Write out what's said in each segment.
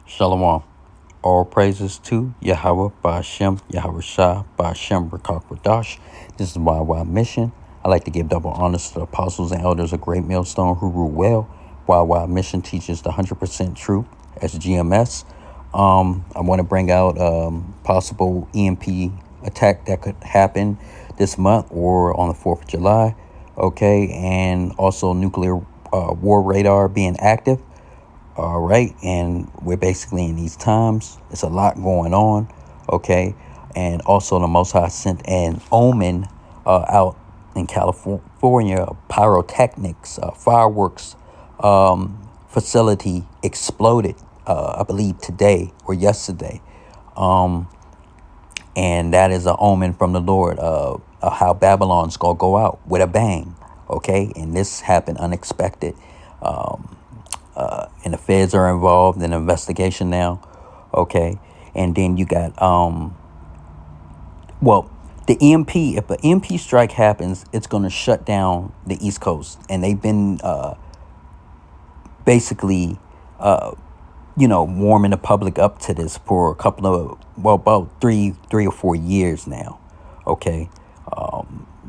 Shalom. All praises to Yahweh, Ba'ashem, Yahweh Shah, Ba'ashem, Rakak Radash. This is y&ymission. I like to give double honors to the apostles and elders of Great Millstone who rule well. y&ymission teaches the 100% truth as GMS. I want to bring out possible E.M.P attack that could happen this month or on the 4th of July. Okay, and also nuclear war radar being active. All right, and we're basically in these times. It's a lot going on, okay? And also the Most High sent an omen out in California, pyrotechnics, fireworks facility exploded, I believe today or yesterday. And that is an omen from the Lord of how Babylon's going to go out with a bang, okay? And this happened unexpected. And the feds are involved in the investigation now, okay? And then you got, the E.M.P, if an E.M.P strike happens, it's going to shut down the East Coast. And they've been basically, warming the public up to this for a couple of, about three or 4 years now, okay?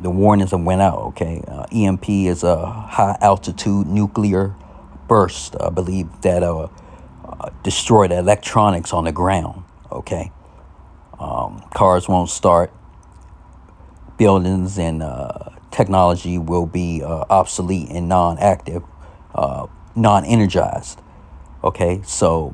The warnings have went out, okay? E.M.P is a high-altitude nuclear burst, I believe, that destroy the electronics on the ground, okay? Cars won't start. Buildings and technology will be obsolete and non-active, non-energized, okay? So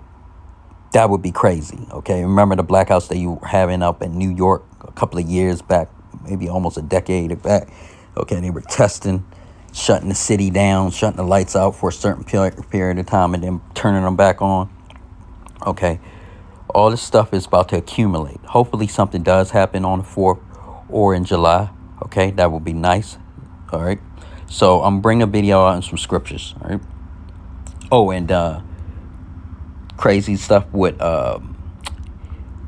that would be crazy, okay? Remember the blackouts that you were having up in New York a couple of years back, maybe almost a decade back, okay? They were testing, shutting the city down, shutting the lights out for a certain period of time and then turning them back on. Okay. All this stuff is about to accumulate. Hopefully something does happen on the 4th or in July. Okay. That would be nice. All right. So I'm bringing a video out and some scriptures. All right. Oh, and crazy stuff with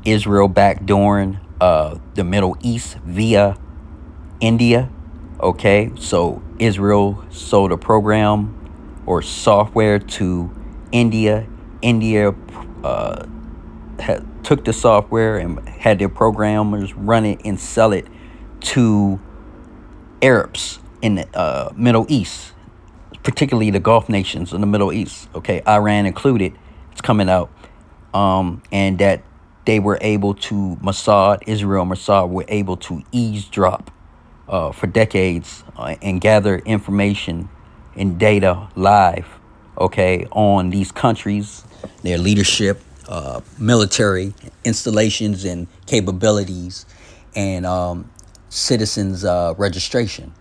Israel backdooring the Middle East via India. Okay, so Israel sold a program or software to India. India took the software and had their programmers run it and sell it to Arabs in the Middle East, particularly the Gulf nations in the Middle East. Okay, Iran included. It's coming out, and that they were able to Mossad were able to eavesdrop for decades and gather information and data live, okay, on these countries, their leadership, military installations and capabilities, and citizens registration,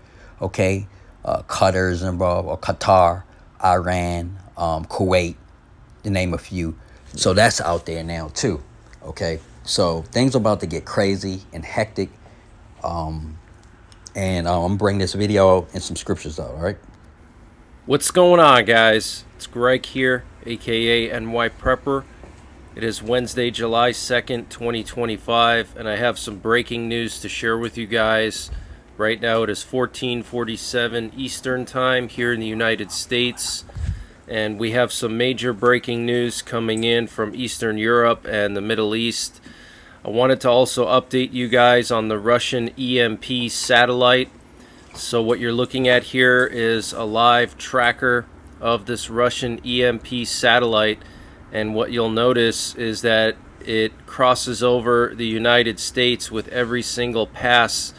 okay? Qatar's involved, or Qatar, Iran, Kuwait, to name a few. So that's out there now too, okay? So things are about to get crazy and hectic. And I'm bringing this video and some scriptures out, all right? What's going on, guys? It's Greg here, aka NY Prepper. It is Wednesday, July 2nd, 2025, and I have some breaking news to share with you guys. Right now it is 14:47 Eastern Time here in the United States, and we have some major breaking news coming in from Eastern Europe and the Middle East. I wanted to also update you guys on the Russian E.M.P satellite. So what you're looking at here is a live tracker of this Russian E.M.P satellite, and what you'll notice is that it crosses over the United States with every single pass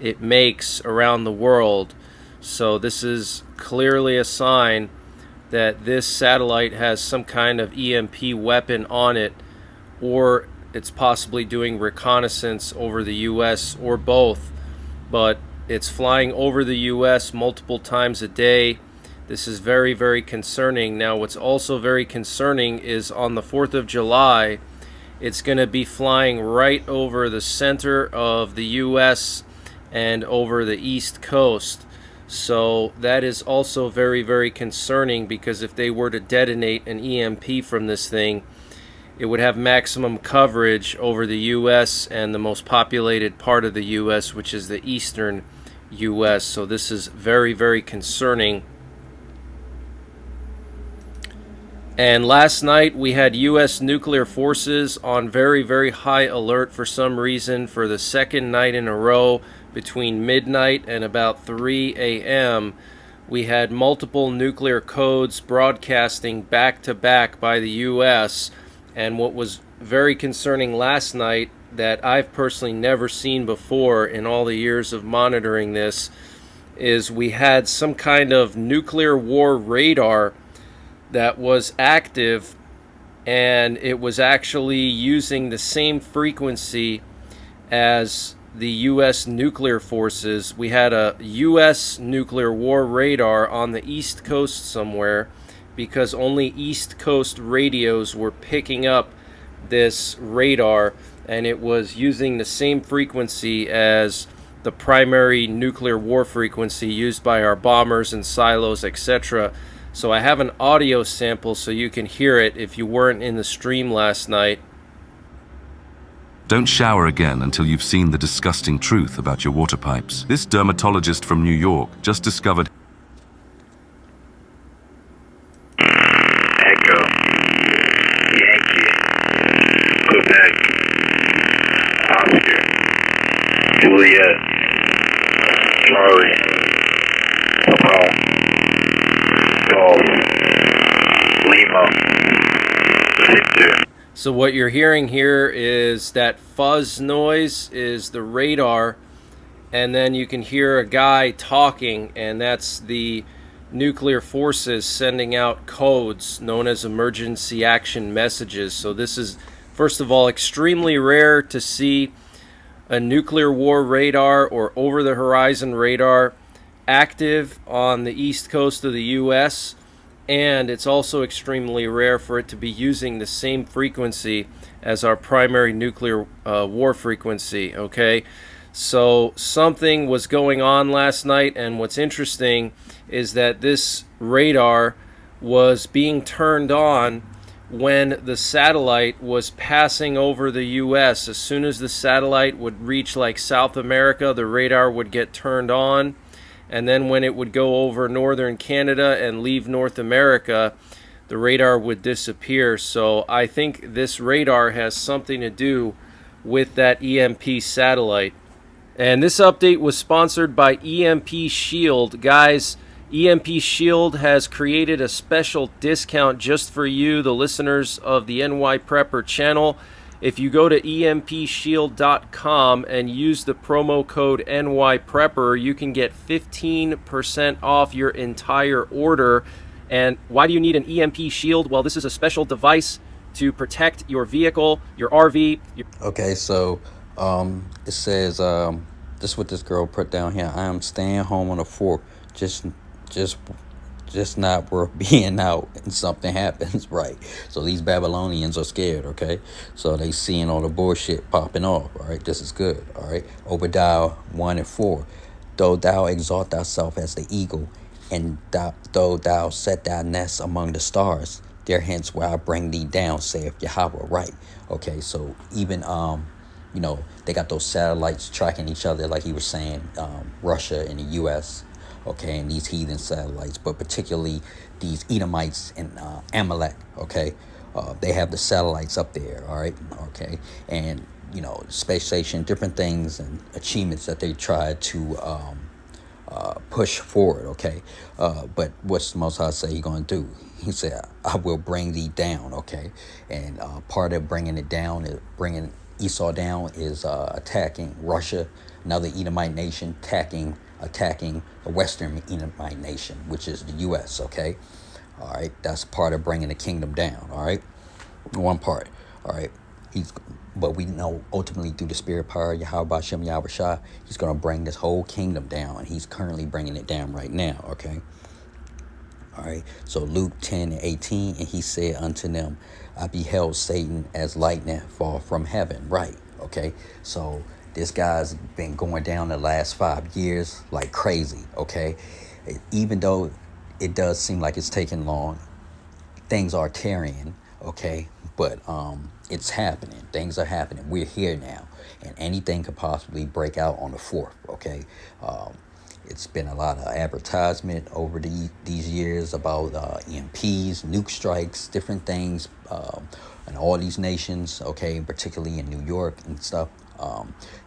it makes around the world. So this is clearly a sign that this satellite has some kind of E.M.P weapon on it, or it's possibly doing reconnaissance over the U.S. or both, but it's flying over the U.S. multiple times a day. This is very, very concerning. Now, what's also very concerning is on the 4th of July, it's going to be flying right over the center of the U.S. and over the East Coast. So that is also very, very concerning, because if they were to detonate an E.M.P from this thing, it would have maximum coverage over the U.S. and the most populated part of the U.S., which is the eastern U.S. So this is very, very concerning. And last night we had U.S. nuclear forces on very, very high alert for some reason for the second night in a row between midnight and about 3 a.m. We had multiple nuclear codes broadcasting back to back by the U.S. And what was very concerning last night that I've personally never seen before in all the years of monitoring this is we had some kind of nuclear war radar that was active, and it was actually using the same frequency as the U.S. nuclear forces. We had a U.S. nuclear war radar on the East Coast somewhere because only East Coast radios were picking up this radar, and it was using the same frequency as the primary nuclear war frequency used by our bombers and silos, etc. So I have an audio sample so you can hear it if you weren't in the stream last night. Don't shower again until you've seen the disgusting truth about your water pipes. This dermatologist from New York just discovered Echo, Yankee, Quebec, Oscar, Juliet, Charlie, Papa, Golf, Lima, Victor. So what you're hearing here is that fuzz noise is the radar, and then you can hear a guy talking, and that's the nuclear forces sending out codes known as emergency action messages. So this is, first of all, extremely rare to see a nuclear war radar or over-the-horizon radar active on the east coast of the U.S., and it's also extremely rare for it to be using the same frequency as our primary nuclear war frequency, okay? So something was going on last night, and what's interesting is that this radar was being turned on when the satellite was passing over the U.S. As soon as the satellite would reach like South America, the radar would get turned on. And then when it would go over northern Canada and leave North America, the radar would disappear. So I think this radar has something to do with that E.M.P satellite. And this update was sponsored by E.M.P Shield. Guys, E.M.P Shield has created a special discount just for you, the listeners of the NY Prepper channel. If you go to empshield.com and use the promo code NYPrepper, you can get 15% off your entire order. And why do you need an EMP shield? Well, this is a special device to protect your vehicle, your RV. Okay, so it says this is what this girl put down here. I am staying home on the 4th. Just not worth being out and something happens, right? So these Babylonians are scared, okay? So they seeing all the bullshit popping off, all right? This is good, all right? Obadiah 1 and 4. Though thou exalt thyself as the eagle, and though thou set thy nest among the stars, there hence will I bring thee down, saith Yahweh, right? Okay, so even, they got those satellites tracking each other, like he was saying, Russia and the U.S., okay, and these heathen satellites, but particularly these Edomites and Amalek, okay, they have the satellites up there, all right, okay, and, space station, different things and achievements that they try to push forward, okay, but what's the Most High say He going to do? He said, I will bring thee down, okay, and part of bringing it down, is bringing Esau down, is attacking Russia, another Edomite nation, attacking the Western Edomite nation, which is the U.S., okay? All right, that's part of bringing the kingdom down, all right? One part, all right? But we know ultimately through the spirit power, Yahweh Shem Yahweh Shah, He's going to bring this whole kingdom down, and He's currently bringing it down right now, okay? All right, so Luke 10 and 18, and He said unto them, I beheld Satan as lightning fall from heaven, right? Okay, so this guy's been going down the last 5 years like crazy, okay? Even though it does seem like it's taking long, things are tarrying, okay? But it's happening. Things are happening. We're here now. And anything could possibly break out on the 4th, okay? It's been a lot of advertisement over these years about E.M.Ps, nuke strikes, different things in all these nations, okay, particularly in New York and stuff.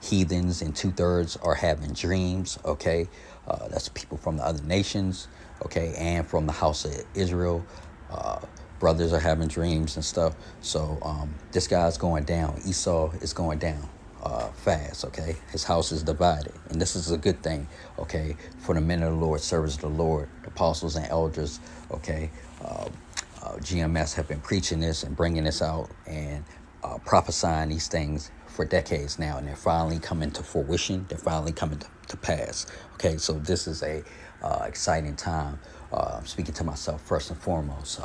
Heathens and 2/3 are having dreams, okay. That's people from the other nations, okay, and from the house of Israel. Brothers are having dreams and stuff. So this guy's going down. Esau is going down fast, okay. His house is divided, and this is a good thing, okay, for the men of the Lord, servants of the Lord, apostles and elders, okay. GMS have been preaching this and bringing this out and prophesying these things for decades now, and they're finally coming to fruition. They're finally coming to pass. Okay, so this is a exciting time. I'm speaking to myself first and foremost.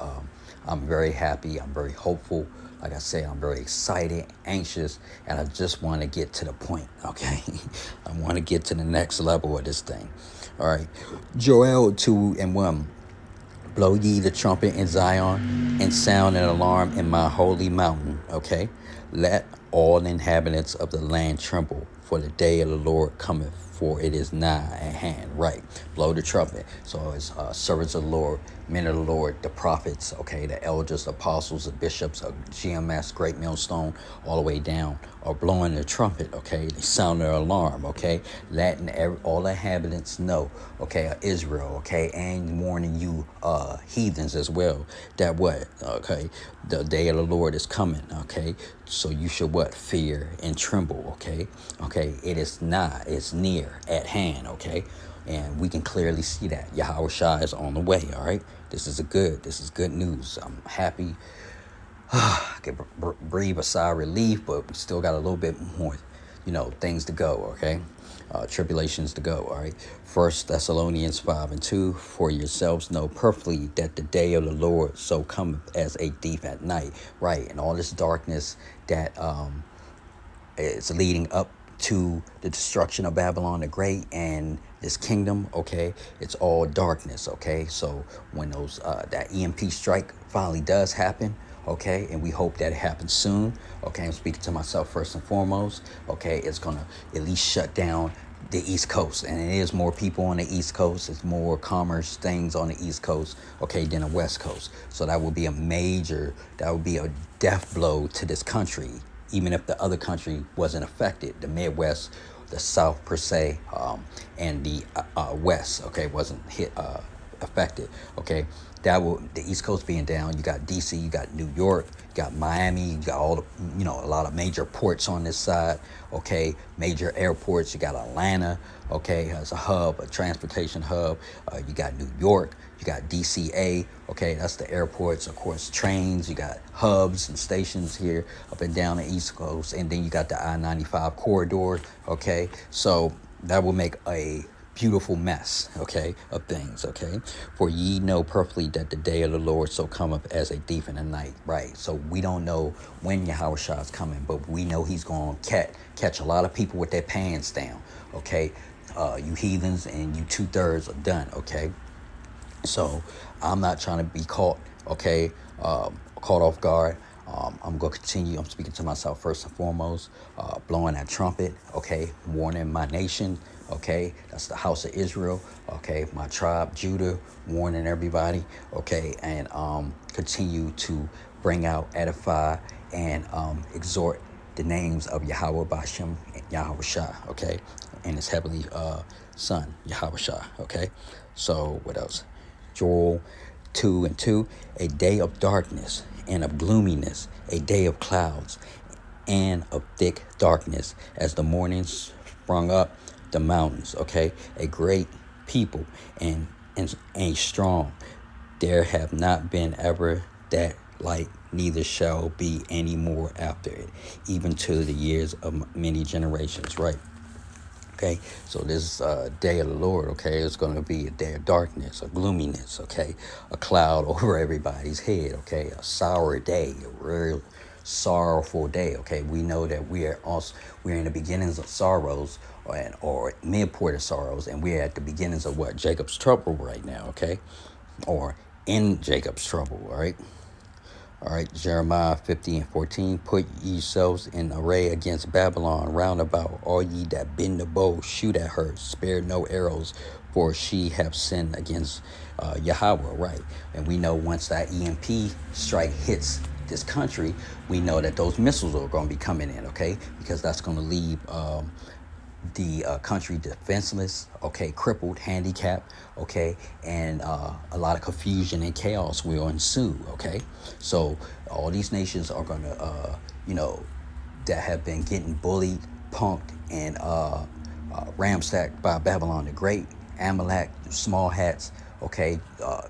I'm very happy. I'm very hopeful. Like I said, I'm very excited, anxious, and I just want to get to the point. Okay, I want to get to the next level of this thing. All right, Joel 2:1. Blow ye the trumpet in Zion, and sound an alarm in my holy mountain. Okay, let all inhabitants of the land tremble, for the day of the Lord cometh, for it is nigh at hand. Right, blow the trumpet. So it's servants of the Lord, men of the Lord, the prophets, okay, the elders, the apostles, the bishops, GMS, Great Millstone, all the way down, are blowing the trumpet, okay. They sound their alarm, okay. Letting all inhabitants know, okay, of Israel, okay, and warning you heathens as well, that what, okay, the day of the Lord is coming, okay. So you should what? Fear and tremble, okay. Okay, it is nigh, it's near, at hand, okay. And we can clearly see that Yahweh Shai is on the way. All right, this is good news. I'm happy. I can breathe a sigh of relief, but we still got a little bit more, things to go. Okay, tribulations to go. All right. 1 Thessalonians 5:2. For yourselves know perfectly that the day of the Lord so cometh as a thief at night. Right, and all this darkness that is leading up to the destruction of Babylon the Great and this kingdom, okay, it's all darkness, okay. So when those that E.M.P strike finally does happen, okay, and we hope that it happens soon, okay, I'm speaking to myself first and foremost, okay, it's gonna at least shut down the East Coast, and it is more people on the East Coast, it's more commerce things on the East Coast, okay, than the West Coast. So that would be a death blow to this country, even if the other country wasn't affected. The Midwest, the South per se, and the West, okay, wasn't affected, okay. The East Coast being down, you got DC, you got New York, you got Miami, you got all the, a lot of major ports on this side, okay, major airports. You got Atlanta, okay, as a hub, a transportation hub. You got New York, you got DCA, okay, that's the airports, of course, trains. You got hubs and stations here up and down the East Coast, and then you got the I-95 corridor, okay. So that will make a beautiful mess, okay, of things, okay. For ye know perfectly that the day of the Lord so cometh as a thief in the night. Right, so we don't know when Yahweh Shah is coming, but we know he's going to catch a lot of people with their pants down, okay. You heathens and you 2/3 are done, okay. So I'm not trying to be caught, okay, caught off guard. I'm going to continue. I'm speaking to myself first and foremost, blowing that trumpet, okay, warning my nation, okay, that's the house of Israel, okay, my tribe, Judah, warning everybody, okay, and continue to bring out, edify, and exhort the names of Yahweh Bashem and Yahweh Shah, okay, and his heavenly son, Yahweh Shah, okay. So what else? Joel 2:2, a day of darkness and of gloominess, a day of clouds and of thick darkness, as the morning sprung up the mountains, okay, a great people and strong. There have not been ever that like, neither shall be any more after it, even to the years of many generations. Right. Okay, so this day of the Lord, okay, is going to be a day of darkness, a gloominess, okay, a cloud over everybody's head, okay, a sour day, a real sorrowful day, okay. We know that we're in the beginnings of sorrows or mid-point of sorrows, and we're at the beginnings of what? Jacob's trouble right now, okay, or in Jacob's trouble, all right. All right, Jeremiah 50:14. Put yourselves in array against Babylon, round about, all ye that bend the bow, shoot at her, spare no arrows, for she have sinned against Yahweh, right? And we know once that E.M.P strike hits this country, we know that those missiles are going to be coming in, okay? Because that's going to leave the country defenseless, okay, crippled, handicapped, okay, and a lot of confusion and chaos will ensue, okay. So all these nations are going to, that have been getting bullied, punked, and ramsacked by Babylon the Great, Amalek, small hats, okay,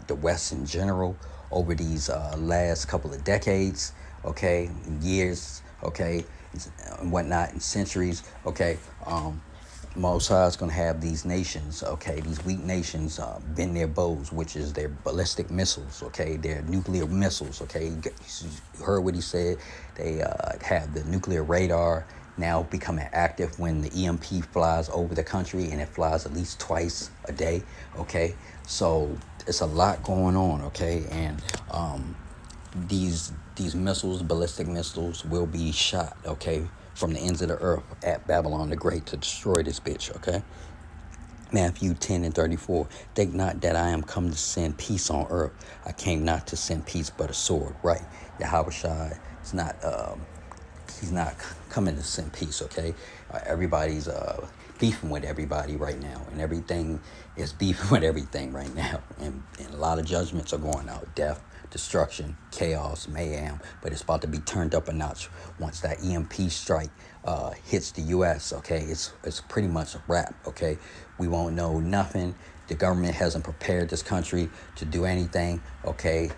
the West in general over these last couple of decades, okay, years, okay, and whatnot, and centuries, okay. Most High is going to have these nations, okay, these weak nations bend their bows, which is their ballistic missiles, okay, their nuclear missiles, okay. You heard what he said. They have the nuclear radar now becoming active when the E.M.P flies over the country, and it flies at least twice a day, okay. So it's a lot going on, okay, and these missiles, ballistic missiles, will be shot, okay, from the ends of the earth at Babylon the Great to destroy this bitch, okay? Matthew 10:34. Think not that I am come to send peace on earth. I came not to send peace but a sword, right? Yahweh Shai is not, he's not coming to send peace, okay? Everybody's beefing with everybody right now, and everything is beefing with everything right now, and a lot of judgments are going out. Death, destruction, chaos, mayhem, but it's about to be turned up a notch once that E.M.P strike hits the U.S., okay? It's pretty much a wrap, okay? We won't know nothing. The government hasn't prepared this country to do anything, okay,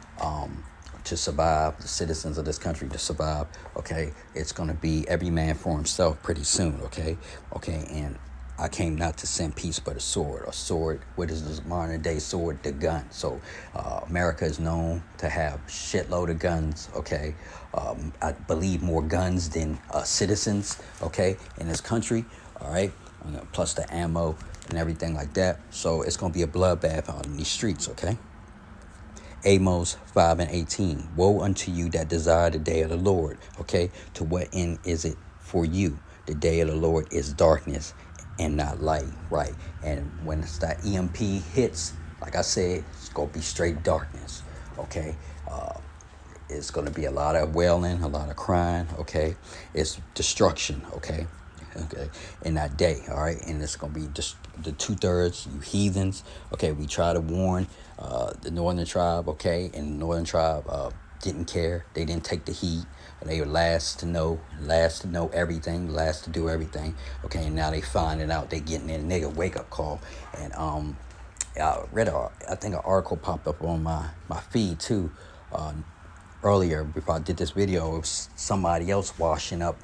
to survive, the citizens of this country to survive, okay? It's going to be every man for himself pretty soon, okay? Okay, and I came not to send peace but a sword. A sword, what is this modern day sword? The gun. So America is known to have shitload of guns, okay? I believe more guns than citizens, okay, in this country, all right? Plus the ammo and everything like that. So it's going to be a bloodbath on these streets, okay? Amos 5:18. Woe unto you that desire the day of the Lord, okay? To what end is it for you? The day of the Lord is darkness and not light, right? And when it's that E.M.P hits, like I said, it's going to be straight darkness, okay? It's going to be a lot of wailing, a lot of crying, okay? It's destruction, okay? Okay, in that day, all right? And it's going to be just the 2/3, you heathens, okay? We try to warn the northern tribe, okay? And the northern tribe didn't care. They didn't take the heat. They were last to know everything, last to do everything, okay? And now they finding out, they getting their nigga wake-up call. And I read, I think an article popped up on my feed, too, earlier before I did this video. It was somebody else washing up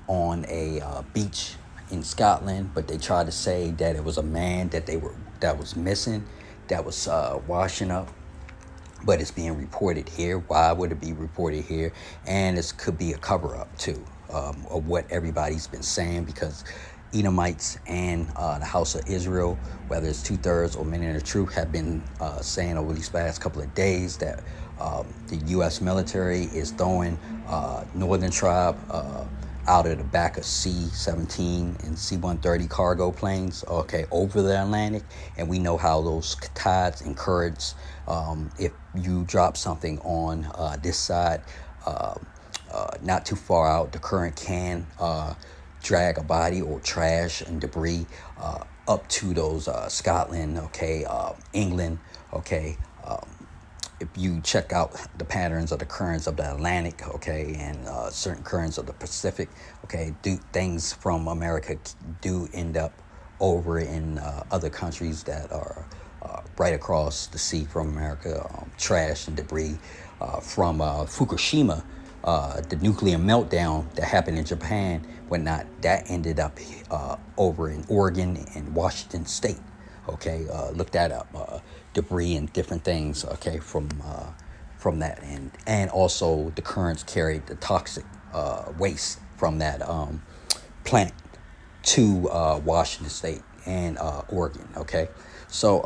on a beach in Scotland, but they tried to say that it was a man that was missing, that was washing up. But it's being reported here. Why would it be reported here? And this could be a cover-up too of what everybody's been saying, because Edomites and the house of Israel, whether it's 2/3 or many of the truth, have been saying over these past couple of days that the U.S. military is throwing northern tribe out of the back of C-17 and C-130 cargo planes, okay, over the Atlantic. And we know how those tides and currents, if you drop something on this side, not too far out, the current can drag a body or trash and debris up to those Scotland, okay, England, okay. If you check out the patterns of the currents of the Atlantic, okay, and certain currents of the Pacific, okay, things from America do end up over in other countries that are right across the sea from America. Trash and debris from Fukushima, the nuclear meltdown that happened in Japan, whatnot, that ended up over in Oregon and Washington State. Okay, look that up. Debris and different things, okay, from that, and also the currents carried the toxic waste from that plant to Washington State and Oregon. Okay, so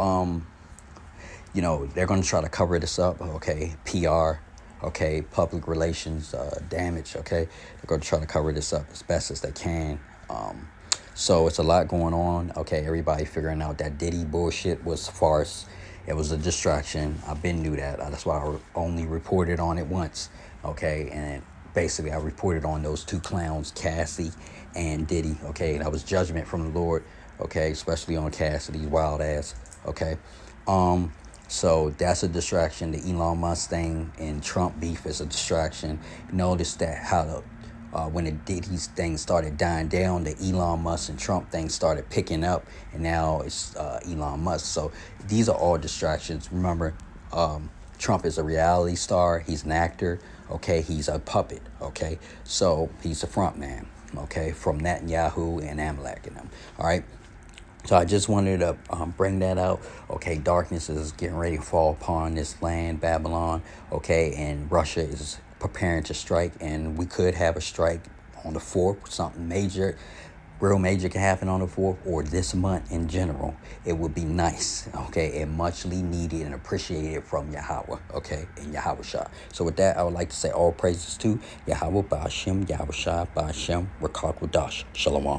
they're going to try to cover this up, okay, PR, okay, public relations damage, okay. They're going to try to cover this up as best as they can. So it's a lot going on, okay. Everybody figuring out that Diddy bullshit was farce. It was a distraction. I've been knew that. That's why I only reported on it once, okay. And basically I reported on those two clowns, Cassie and Diddy, okay. That was judgment from the Lord, okay, especially on Cassidy's wild ass, okay. So that's a distraction. The Elon Musk thing and Trump beef is a distraction. Notice that how the when the Diddy's thing started dying down, the Elon Musk and Trump thing started picking up, and now it's Elon Musk. So these are all distractions. Remember, Trump is a reality star. He's an actor. Okay, he's a puppet. Okay, so he's a front man. Okay, from Netanyahu and Amalek and them. All right. So I just wanted to bring that out. Okay, darkness is getting ready to fall upon this land, Babylon. Okay, and Russia is preparing to strike, and we could have a strike on the 4th. Something major, real major can happen on the 4th, or this month in general. It would be nice, okay, and muchly needed and appreciated from Yahweh, okay, and Yahweh Shah. So with that, I would like to say all praises to Yahweh Ba'ashem, Yahweh Shah Ba'ashem, Rakak Wadash, Shalom.